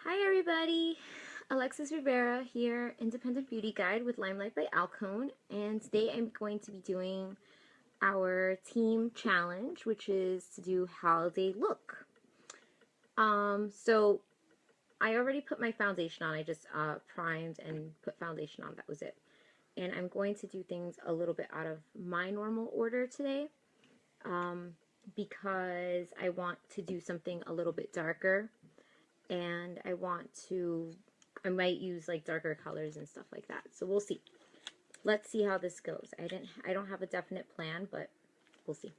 Hi everybody, Alexis Rivera here, Independent Beauty Guide with Limelight by Alcone, and today I'm going to be doing our team challenge, which is to do holiday look. So I already put my foundation on. I just primed and put foundation on. That was it. And I'm going to do things a little bit out of my normal order today, because I want to do something a little bit darker, and I might use like darker colors and stuff like that. So we'll see. Let's see how this goes. I don't have a definite plan, but we'll see.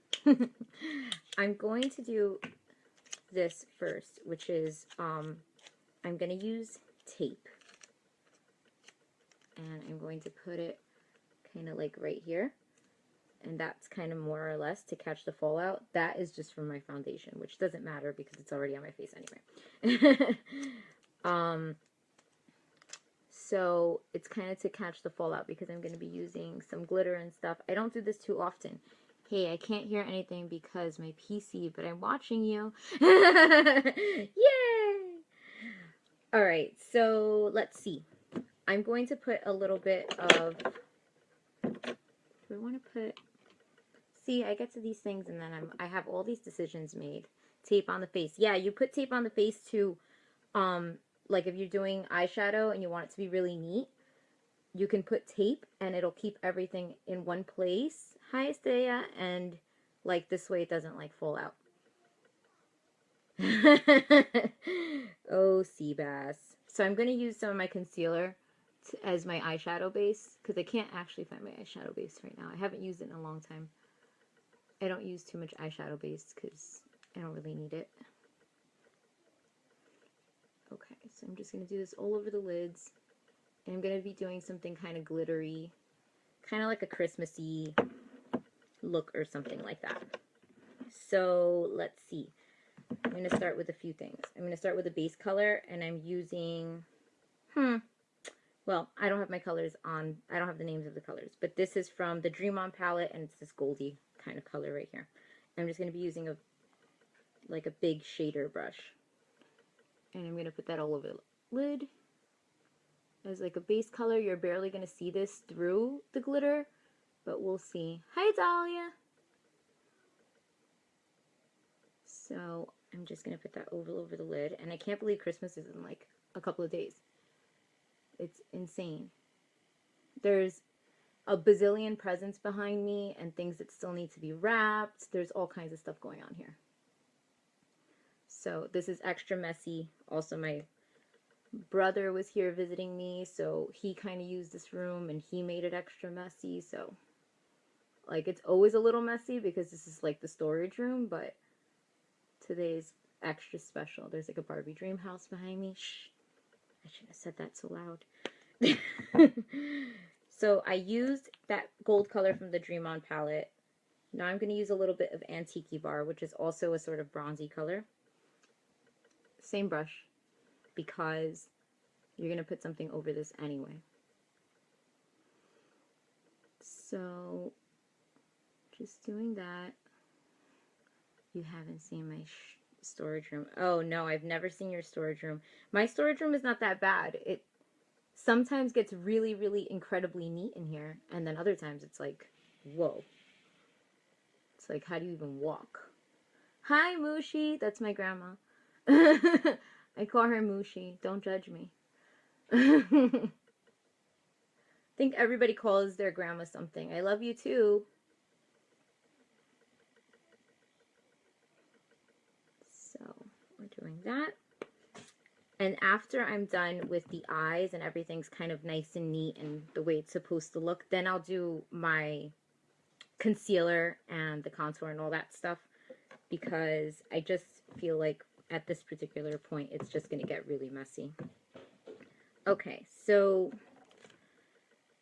I'm going to do this first, which is I'm going to use tape. And I'm going to put it kind of like right here. And that's kind of more or less to catch the fallout. That is just from my foundation, which doesn't matter because it's already on my face anyway. So it's kind of to catch the fallout because I'm going to be using some glitter and stuff. I don't do this too often. Hey, I can't hear anything because my PC, but I'm watching you. Yay! Alright, so let's see. I'm going to put a little bit of... Do I want to put... See, I get to these things and then I have all these decisions made. Tape on the face. Yeah, you put tape on the face to... like if you're doing eyeshadow and you want it to be really neat, you can put tape and it'll keep everything in one place. Hi, Estella. And like this way it doesn't like fall out. Oh, sea bass. So I'm going to use some of my concealer as my eyeshadow base because I can't actually find my eyeshadow base right now. I haven't used it in a long time. I don't use too much eyeshadow base because I don't really need it. Okay, so I'm just going to do this all over the lids. And I'm going to be doing something kind of glittery, kind of like a Christmassy look or something like that. So let's see. I'm going to start with a few things. I'm going to start with a base color, and I'm using, well, I don't have my colors on. I don't have the names of the colors, but this is from the Dream On palette, and it's this goldy kind of color right here. I'm just going to be using like a big shader brush. And I'm going to put that all over the lid as like a base color. You're barely going to see this through the glitter, but we'll see. Hi, Dahlia! So I'm just going to put that all over the lid. And I can't believe Christmas is in like a couple of days. It's insane. There's a bazillion presents behind me and things that still need to be wrapped. There's all kinds of stuff going on here. So this is extra messy. Also, my brother was here visiting me, so he kind of used this room and he made it extra messy. So like it's always a little messy because this is like the storage room, but today's extra special. There's like a Barbie dream house behind me. Shh, I shouldn't have said that so loud. So I used that gold color from the Dream On palette. Now I'm going to use a little bit of Antique Bar, which is also a sort of bronzy color. Same brush, because you're going to put something over this anyway. So just doing that. You haven't seen my storage room. Oh no, I've never seen your storage room. My storage room is not that bad. It sometimes gets really, really incredibly neat in here, and then other times it's like, whoa. It's like, how do you even walk? Hi, Mushi. That's my grandma. I call her Mushi. Don't judge me. I think everybody calls their grandma something. I love you too. So we're doing that. And after I'm done with the eyes and everything's kind of nice and neat and the way it's supposed to look, then I'll do my concealer and the contour and all that stuff, because I just feel like at this particular point it's just going to get really messy. Okay, so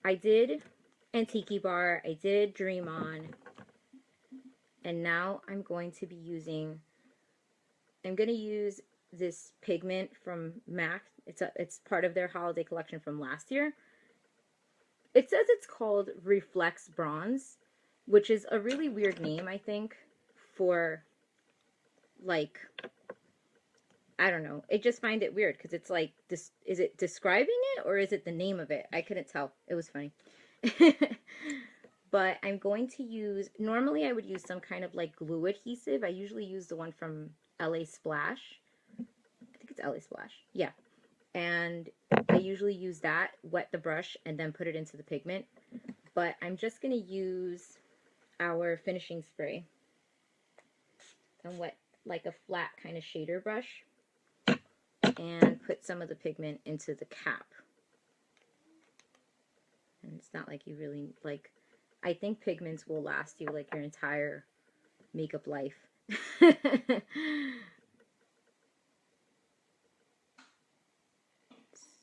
I did Antique Bar, I did Dream On, and now I'm going to be using, I'm going to use this pigment from MAC. It's part of their holiday collection from last year. It says it's called Reflex Bronze, which is a really weird name, I think, for like I don't know. I just find it weird because it's like this. Is it describing it or is it the name of it? I couldn't tell. It was funny. But I'm going to use, normally I would use some kind of like glue adhesive. I usually use the one from LA Splash. I think it's LA Splash. Yeah. And I usually use that, wet the brush, and then put it into the pigment. But I'm just going to use our finishing spray and wet like a flat kind of shader brush and put some of the pigment into the cap. And it's not like you really, like, I think pigments will last you like your entire makeup life.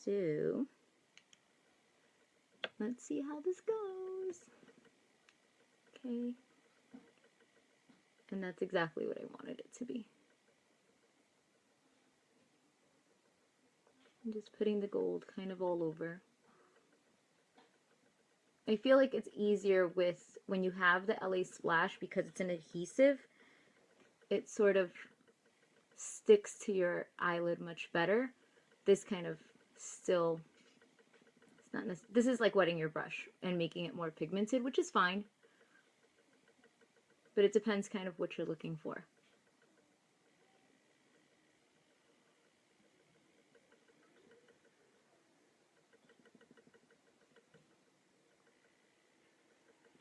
So, let's see how this goes. Okay. And that's exactly what I wanted it to be. I'm just putting the gold kind of all over. I feel like it's easier with when you have the LA Splash because it's an adhesive. It sort of sticks to your eyelid much better. This kind of still, it's not necessarily, this is like wetting your brush and making it more pigmented, which is fine. But it depends kind of what you're looking for.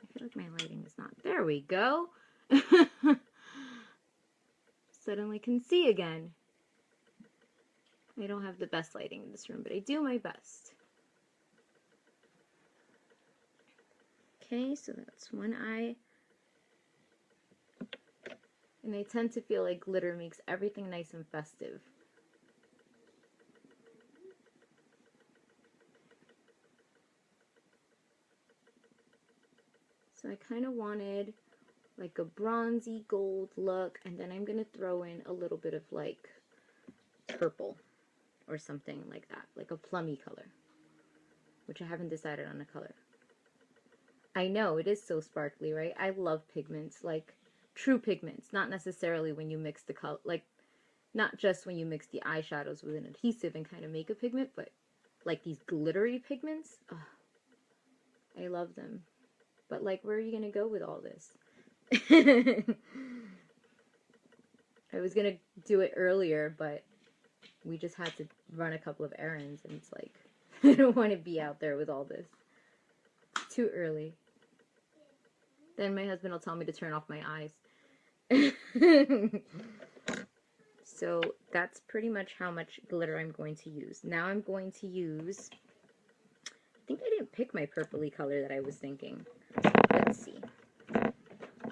I feel like my lighting is not, there we go. Suddenly can see again. I don't have the best lighting in this room, but I do my best. Okay, so that's one eye. And I tend to feel like glitter makes everything nice and festive. So I kind of wanted like a bronzy gold look, and then I'm going to throw in a little bit of like purple or something like that, like a plummy color, which I haven't decided on a color. I know, it is so sparkly, right? I love pigments, like true pigments, not necessarily when you mix the color, like not just when you mix the eyeshadows with an adhesive and kind of make a pigment, but like these glittery pigments. Oh, I love them. But like, where are you going to go with all this? I was going to do it earlier, but we just had to run a couple of errands, and it's like, I don't want to be out there with all this. It's too early. Then my husband will tell me to turn off my eyes. So that's pretty much how much glitter I'm going to use. Now I'm going to use, I think I didn't pick my purpley color that I was thinking. Let's see.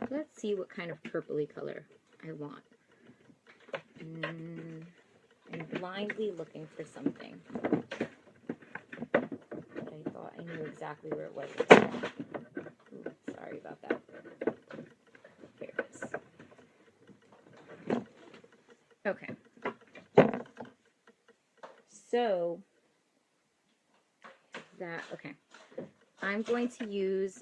Let's see what kind of purpley color I want. I'm blindly looking for something. But I thought I knew exactly where it was. Ooh, sorry about that. Here it is. Okay. So, okay. I'm going to use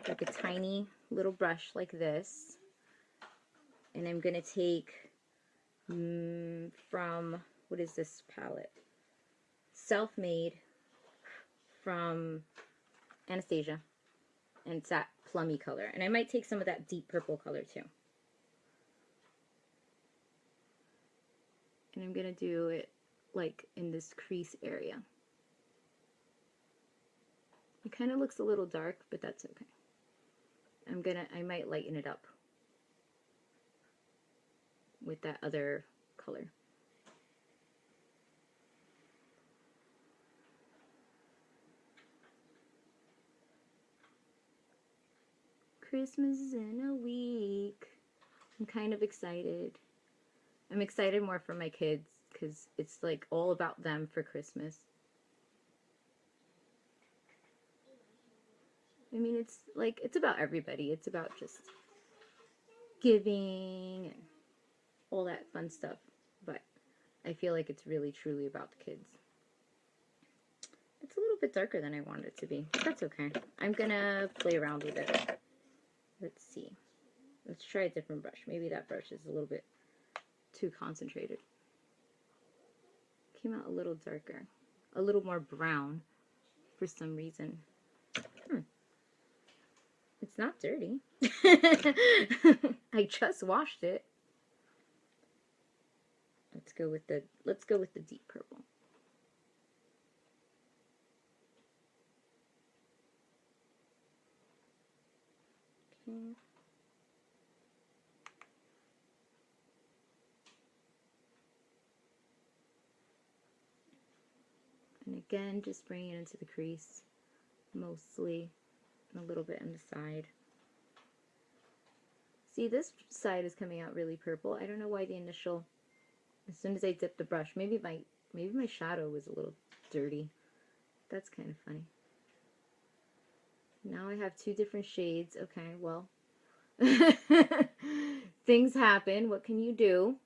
like a tiny little brush like this. And I'm going to take from, what is this palette? Self-Made from Anastasia. And it's that plummy color. And I might take some of that deep purple color too. And I'm going to do it like in this crease area. It kind of looks a little dark, but that's okay. I might lighten it up with that other color. Christmas is in a week. I'm kind of excited. I'm excited more for my kids because it's like all about them for Christmas. I mean, it's like, it's about everybody. It's about just giving and all that fun stuff. But I feel like it's really, truly about the kids. It's a little bit darker than I wanted it to be. But that's okay. I'm gonna play around with it. Let's see. Let's try a different brush. Maybe that brush is a little bit too concentrated. came out a little darker. A little more brown for some reason. It's not dirty. I just washed it. Let's go with the deep purple. Okay. And again, just bringing it into the crease, mostly, and a little bit on the side. See, this side is coming out really purple. I don't know why the initial, as soon as I dipped the brush, maybe my shadow was a little dirty. That's kind of funny. Now I have two different shades. Okay, well, things happen. What can you do?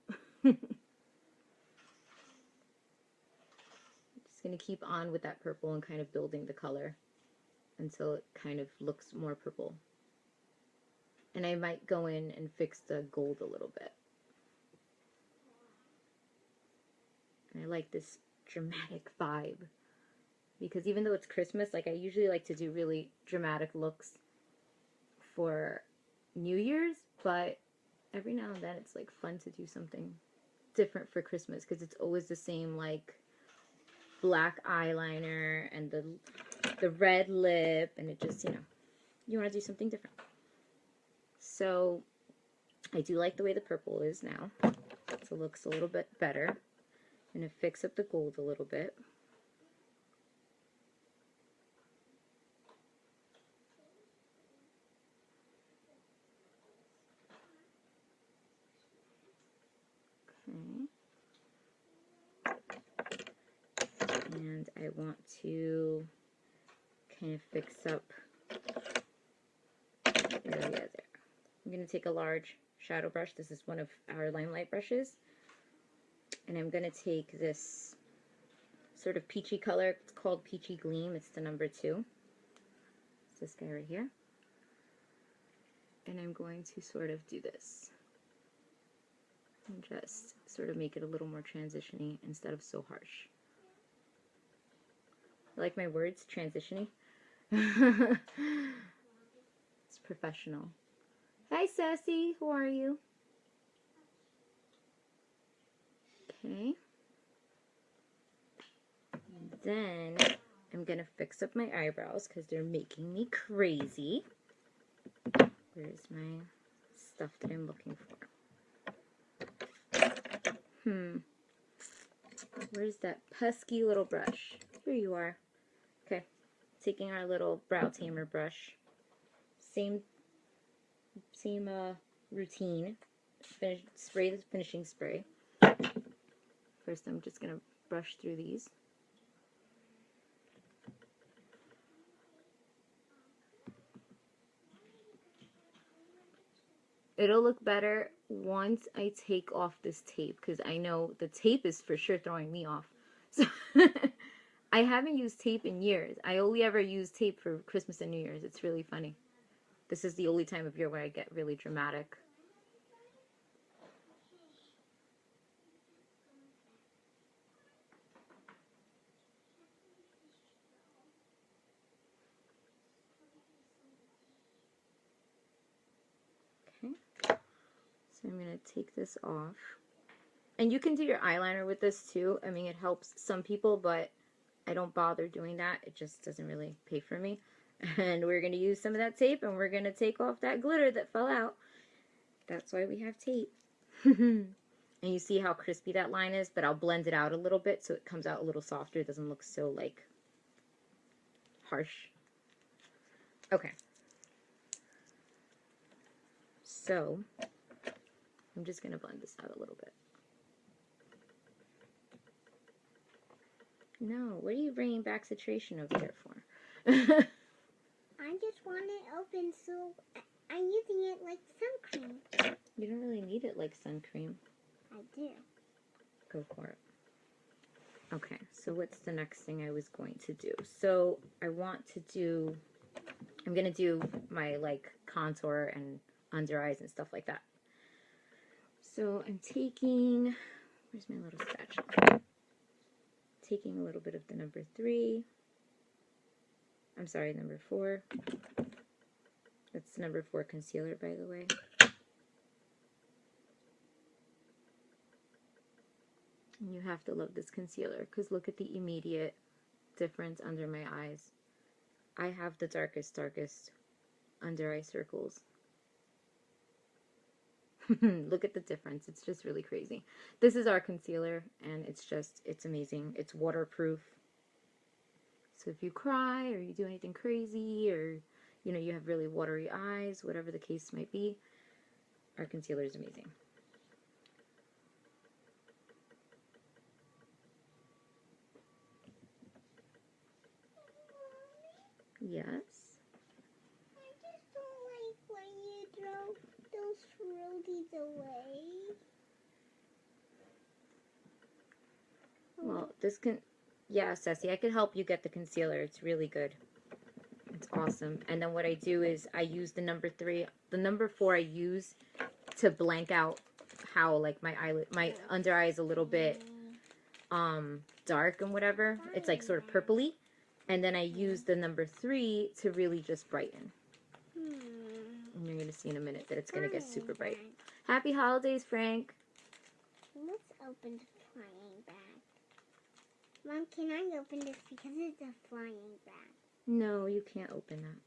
Just going to keep on with that purple and kind of building the color until it kind of looks more purple. And I might go in and fix the gold a little bit. And I like this dramatic vibe. Because even though it's Christmas, like I usually like to do really dramatic looks for New Year's, but every now and then it's like fun to do something different for Christmas, because it's always the same like black eyeliner and the red lip, and it just, you want to do something different. So I do like the way the purple is now. So it looks a little bit better. I'm going to fix up the gold a little bit. Okay. And I want to kind of fix up the area there. I'm going to take a large shadow brush. This is one of our Limelight brushes. And I'm going to take this sort of peachy color. It's called Peachy Gleam. It's the number 2. It's this guy right here. And I'm going to sort of do this. And just sort of make it a little more transition-y instead of so harsh. I like my words, transition-y. It's professional. Hi, Sassy. How are you? Okay. Then I'm going to fix up my eyebrows because they're making me crazy. Where's my stuff that I'm looking for? Where's that pesky little brush? Here you are. Okay. Taking our little brow tamer brush. Same routine. Spray the finishing spray. First, I'm just going to brush through these. It'll look better once I take off this tape, because I know the tape is for sure throwing me off. So I haven't used tape in years. I only ever use tape for Christmas and New Year's. It's really funny. This is the only time of year where I get really dramatic. Okay. So I'm going to take this off. And you can do your eyeliner with this too. I mean, it helps some people, but I don't bother doing that. It just doesn't really pay for me. And we're going to use some of that tape, and we're going to take off that glitter that fell out. That's why we have tape. And you see how crispy that line is, but I'll blend it out a little bit so it comes out a little softer. It doesn't look so, like, harsh. Okay. So, I'm just going to blend this out a little bit. No, what are you bringing back saturation over there for? I just want it open, so I'm using it like sun cream. You don't really need it like sun cream. I do. Go for it. Okay, so what's the next thing I was going to do? So I want to do, I'm going to do my like contour and under eyes and stuff like that. So I'm taking, where's my little spatula? taking a little bit of the number 3. I'm sorry, number 4. That's number 4 concealer, by the way. And you have to love this concealer because look at the immediate difference under my eyes. I have the darkest under eye circles. Look at the difference. It's just really crazy. This is our concealer, and it's amazing. It's waterproof. So if you cry or you do anything crazy or, you know, you have really watery eyes, whatever the case might be, our concealer is amazing. Yes. I just don't like when you throw those fruities away. Well, this can... Yeah, Ceci, I can help you get the concealer. It's really good. It's awesome. And then what I do is I use the number 3. The number 4 I use to blank out how, like, my under eye is a little bit dark and whatever. It's like sort of purpley. And then I use the number 3 to really just brighten. And you're going to see in a minute that it's going to get super bright. Happy holidays, Frank. Let's open the flying bag. Mom, can I open this because it's a flying bag? No, you can't open that.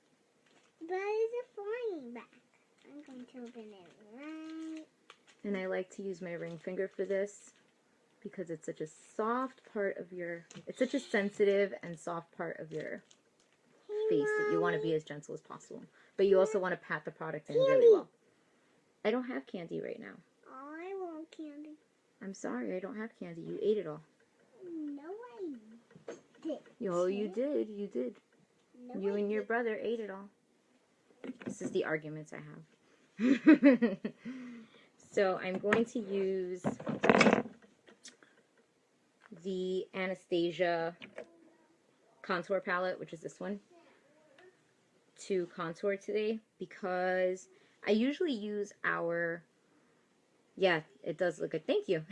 But it's a flying bag. I'm going to open it right. And I like to use my ring finger for this because it's such a soft part of your... It's such a sensitive and soft part of your face that you want to be as gentle as possible. But you also want to pat the product in really well. I don't have candy right now. Oh, I want candy. I'm sorry, I don't have candy. You ate it all. No, I did. Oh, you did. You did. No, You I and your didn't. brother ate it all. This is the arguments I have. So I'm going to use the Anastasia contour palette, which is this one, to contour today because I usually use our... Yeah, it does look good. Thank you.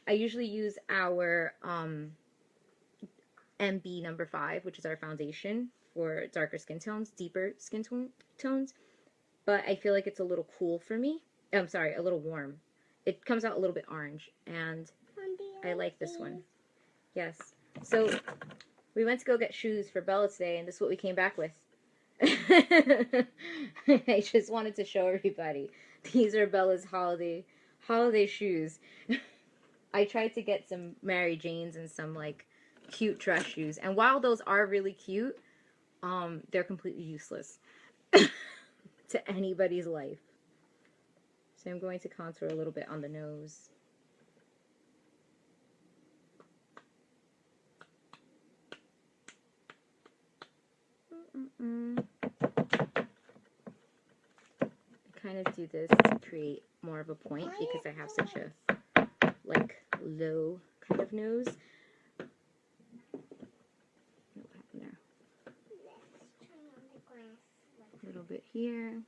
I usually use our MB number 5, which is our foundation for darker skin tones, deeper skin tones. But I feel like it's a little cool for me. I'm sorry, a little warm. It comes out a little bit orange, and I like this one. Yes. So we went to go get shoes for Bella today, and this is what we came back with. I just wanted to show everybody. These are Bella's holiday shoes. I tried to get some Mary Janes and some like cute dress shoes, and while those are really cute, they're completely useless to anybody's life. So I'm going to contour a little bit on the nose. I kind of do this to create more of a point because I have such a like low kind of nose. What happened there? A little bit here.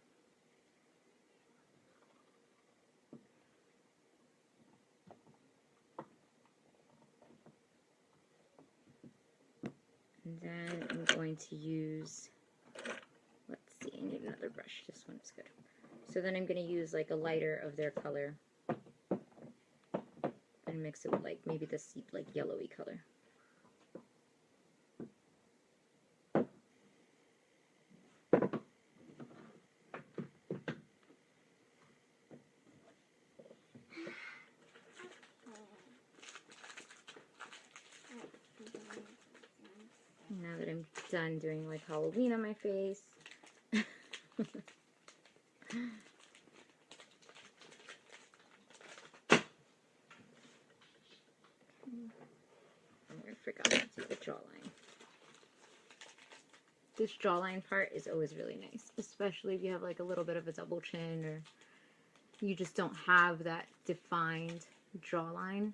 And then I'm going to use, let's see, I need another brush. This one is good. So then I'm going to use like a lighter of their color and mix it with like maybe this like yellowy color. Now that I'm done doing like Halloween on my face. I forgot to do the jawline. This jawline part is always really nice, especially if you have like a little bit of a double chin or you just don't have that defined jawline.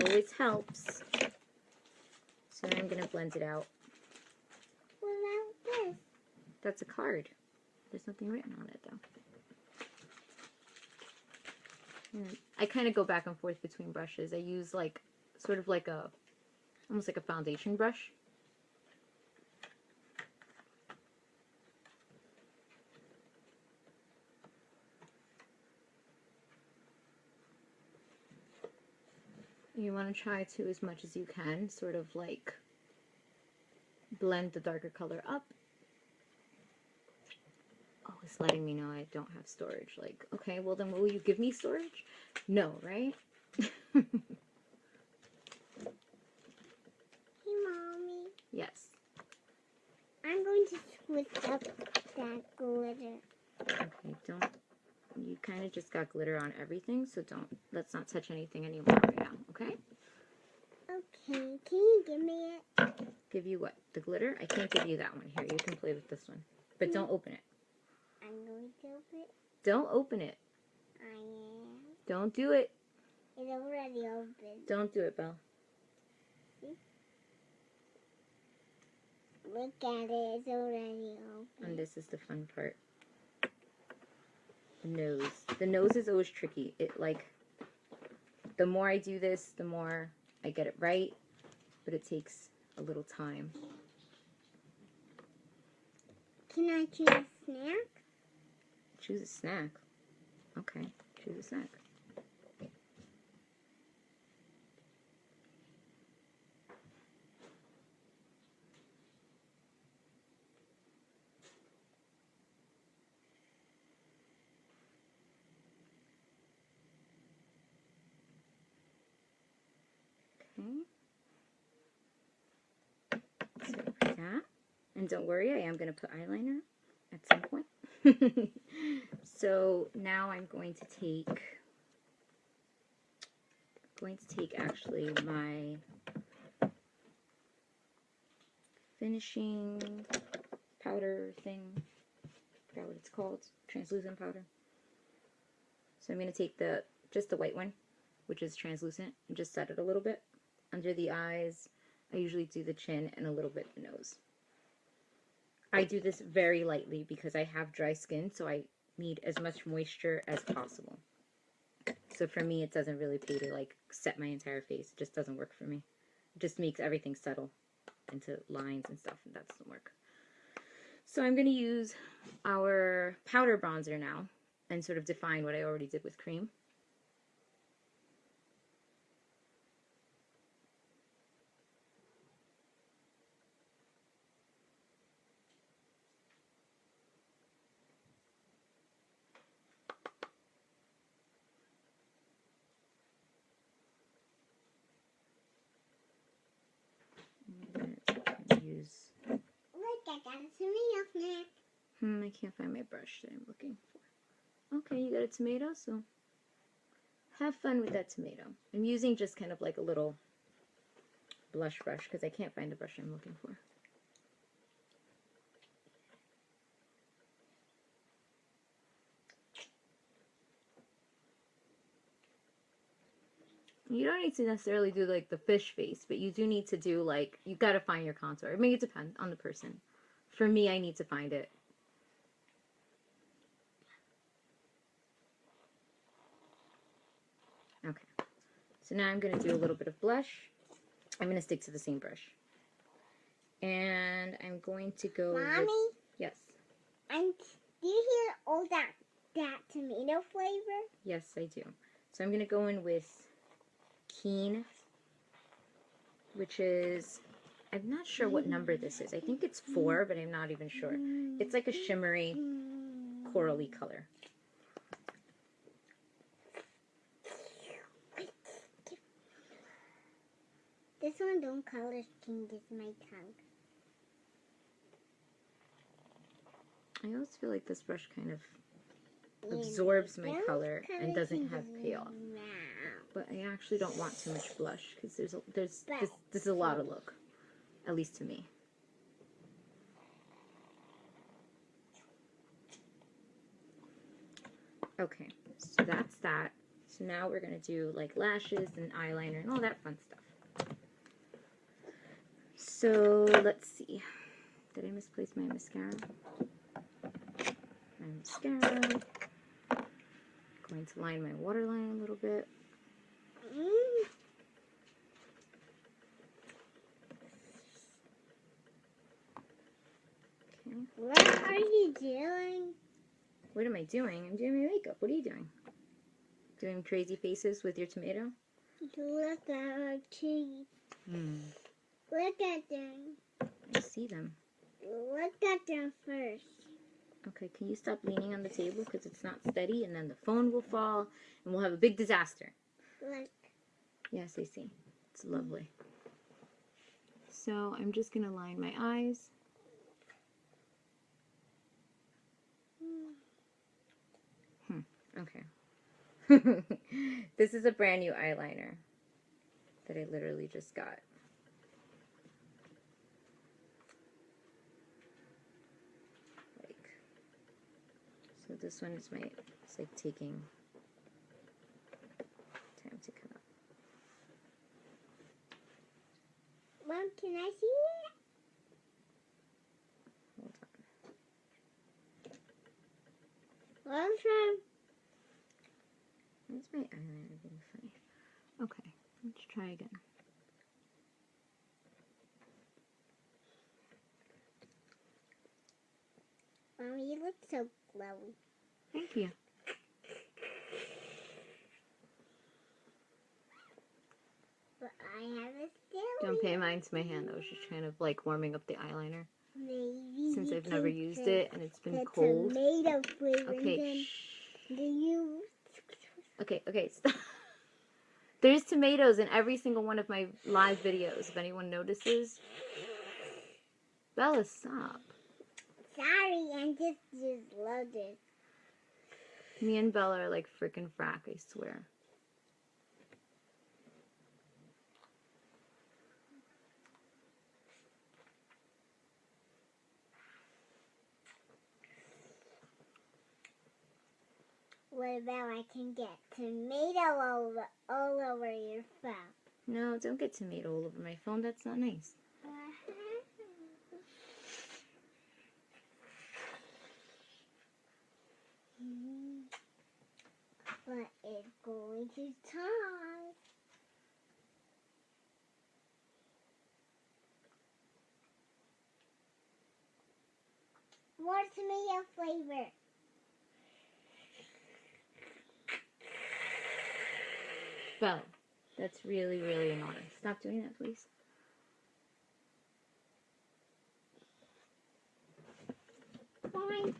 Always helps. So now I'm going to blend it out. What about this? That's a card. There's nothing written on it though. And I kind of go back and forth between brushes. I use like sort of like a almost like a foundation brush. You want to try to, as much as you can, sort of like blend the darker color up. Oh, it's letting me know I don't have storage. Like, okay, well then will you give me storage? No, right? Hey, Mommy. Yes. I'm going to switch up that glitter. Okay, don't. You kind of just got glitter on everything, so let's not touch anything anymore right now, okay? Okay, can you give me it? Give you what? The glitter? I can't give you that one. Here, you can play with this one. But don't open it. I'm going to open it. Don't open it. I am. Don't do it. It's already open. Don't do it, Belle. See? Look at it. It's already open. And this is the fun part. The nose. The nose is always tricky. It, like, the more I do this, the more I get it right. But it takes a little time. Can I choose a snack? Choose a snack. Okay, choose a snack. Okay. So that. And don't worry, I am going to put eyeliner at some point. So now I'm going to take actually my finishing powder thing. I forgot what it's called. Translucent powder. So I'm going to take just the white one, which is translucent, and just set it a little bit under the eyes. I usually do the chin and a little bit the nose. I do this very lightly because I have dry skin, so I need as much moisture as possible. So for me, it doesn't really pay to like set my entire face. It just doesn't work for me. It just makes everything settle into lines and stuff, and that doesn't work. So I'm going to use our powder bronzer now and sort of define what I already did with cream. Use. Look, I got a tomato snack. I can't find my brush that I'm looking for. Okay, you got a tomato, so have fun with that tomato. I'm using just kind of like a little blush brush because I can't find the brush I'm looking for. You don't need to necessarily do like the fish face, but you do need to do like, you gotta find your contour. I mean, it depends on the person. For me, I need to find it. Okay. So now I'm gonna do a little bit of blush. I'm gonna stick to the same brush. And I'm going to go Mommy? with, yes. Do you hear all that tomato flavor? Yes, I do. So I'm gonna go in with Keen, which is, I'm not sure what number this is. I think it's 4, but I'm not even sure. It's like a shimmery, corally color. This one don't color changes my tongue. I always feel like this brush kind of absorbs my color and doesn't have payoff. But I actually don't want too much blush because this is a lot of look, at least to me. Okay, so that's that. So now we're gonna do like lashes and eyeliner and all that fun stuff. So let's see. Did I misplace my mascara? My mascara. Going to line my waterline a little bit. What am I doing? I'm doing my makeup. What are you doing? Doing crazy faces with your tomato? Look at our cheese. Look at them. I see them. Look at them first. Okay, can you stop leaning on the table because it's not steady, and then the phone will fall and we'll have a big disaster. Look. Yes, I see. It's lovely. So I'm just going to line my eyes. Okay. This is a brand new eyeliner that I literally just got. So this one is it's like taking time to come up. Mom, can I see it? Hold on. Mom, try. Why is my eyeliner being funny? Okay, let's try again. Mom, you look so glowy. Thank you. But I have a still. Don't pay mind to my hand though. She's kind of like warming up the eyeliner. Maybe Since you I've never can used put it and it's been the cold. tomato flavor. Okay. Then you. Okay, stop. There's tomatoes in every single one of my live videos, if anyone notices. Bella, stop. Sorry, I'm just loaded. Me and Bella are like freaking frack, I swear. What about I can get tomato all over your phone? No, don't get tomato all over my phone. That's not nice. But it's going to talk. More tomato flavor. Bella, that's really, really annoying. Stop doing that, please. Fine.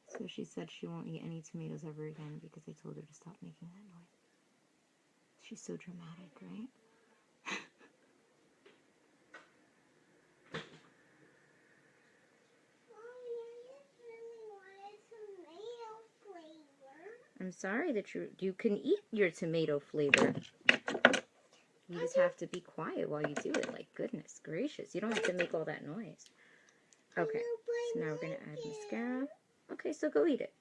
So she said she won't eat any tomatoes ever again because I told her to stop making that noise. She's so dramatic, right? I'm sorry that you can eat your tomato flavor. You just have to be quiet while you do it. Like, goodness gracious. You don't have to make all that noise. Okay, so now we're going to add mascara. Okay, so go eat it.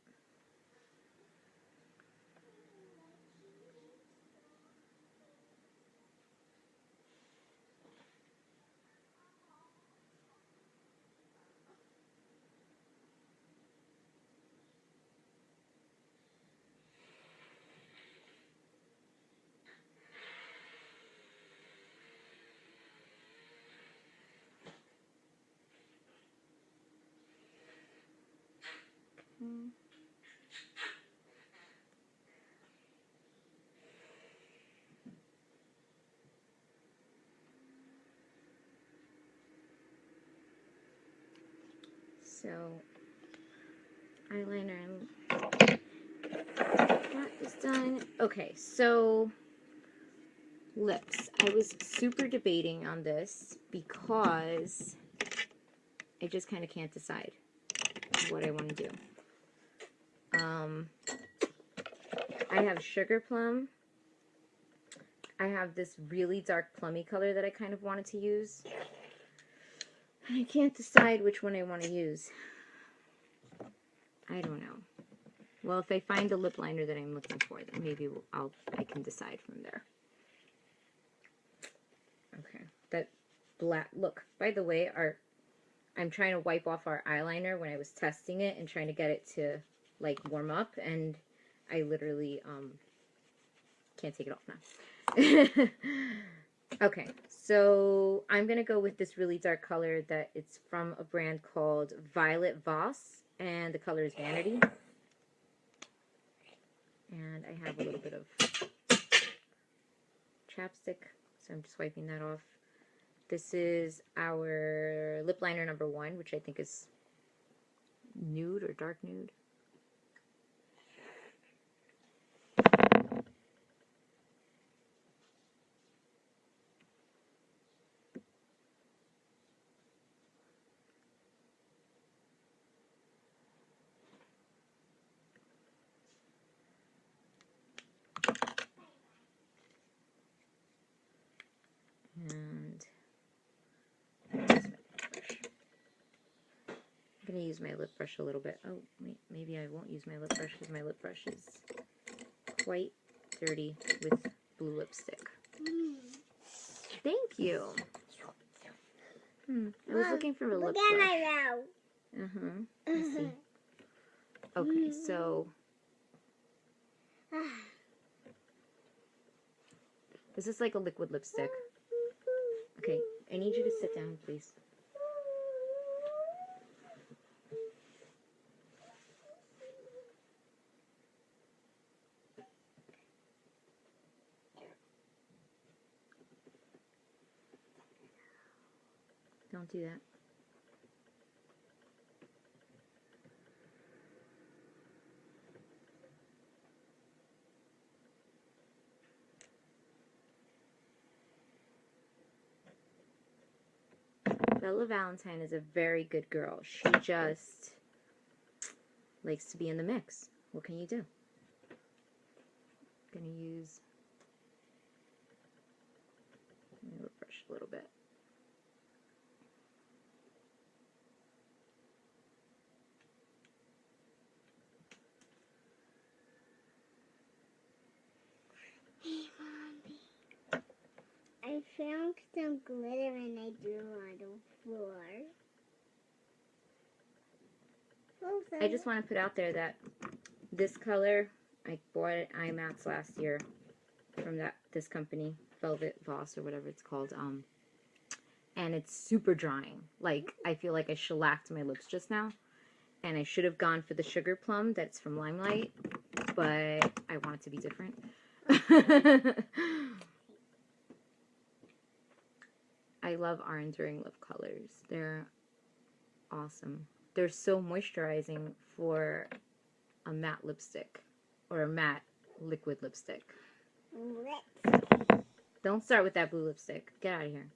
So, eyeliner, that is done. Okay, so lips. I was super debating on this because I just kind of can't decide what I want to do. I have Sugar Plum. I have this really dark plummy color that I kind of wanted to use. I can't decide which one I want to use. I don't know. Well, if I find the lip liner that I'm looking for, then maybe I can decide from there. Okay, that black, look, by the way, I'm trying to wipe off our eyeliner when I was testing it and trying to get it to, like, warm up, and I literally, can't take it off now. Okay, so I'm going to go with this really dark color that it's from a brand called Violet Voss, and the color is Vanity. And I have a little bit of chapstick, so I'm just wiping that off. This is our lip liner number 1, which I think is nude or dark nude. And I'm going to use my lip brush a little bit. Oh, wait, maybe I won't use my lip brush because my lip brush is quite dirty with blue lipstick. Thank you. I was looking for a lip brush. Look at my mouth. I see. Okay, so this is like a liquid lipstick. Okay, I need you to sit down, please. Don't do that. Bella Valentine is a very good girl. She just likes to be in the mix. What can you do? I'm gonna use my lip brush a little bit. Hey, Mommy. I found some glitter and I drew on the floor. I just want to put out there that this color, I bought it at IMAX last year from this company, Velvet Voss or whatever it's called. And it's super drying. Like, I feel like I shellacked my lips just now. And I should have gone for the Sugar Plum that's from Limelight, but I want it to be different. I love our Enduring Lip colors. They're awesome. They're so moisturizing for a matte lipstick or a matte liquid lipstick. Don't start with that blue lipstick. Get out of here.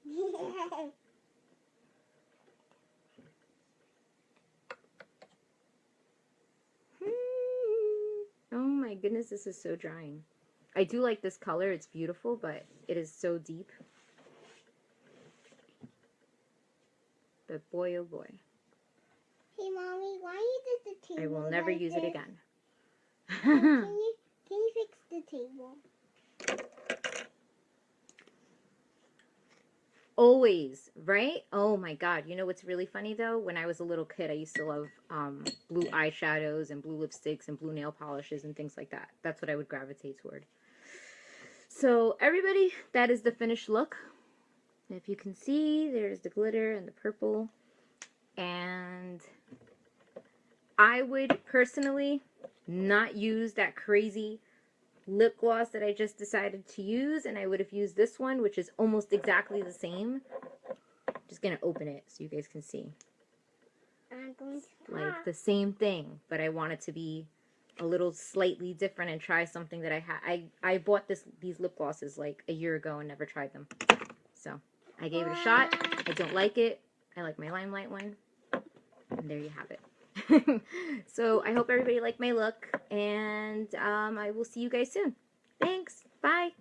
Oh my goodness, this is so drying. I do like this color. It's beautiful, but it is so deep. But boy, oh boy. Hey, Mommy, why you did the table? I will never use it again. Can you fix the table? Always, right? Oh my god. You know what's really funny though? When I was a little kid, I used to love blue eyeshadows and blue lipsticks and blue nail polishes and things like that. That's what I would gravitate toward. So everybody, that is the finished look. If you can see, there's the glitter and the purple. And I would personally not use that crazy lip gloss that I just decided to use, and I would have used this one, which is almost exactly the same. I'm just gonna open it so you guys can see. I'm going to Like the same thing, but I want it to be a little slightly different and try something that I had. I bought these lip glosses like a year ago and never tried them. So I gave it a shot. I don't like it. I like my Limelight one. And there you have it. So I hope everybody liked my look, and I will see you guys soon. Thanks. Bye.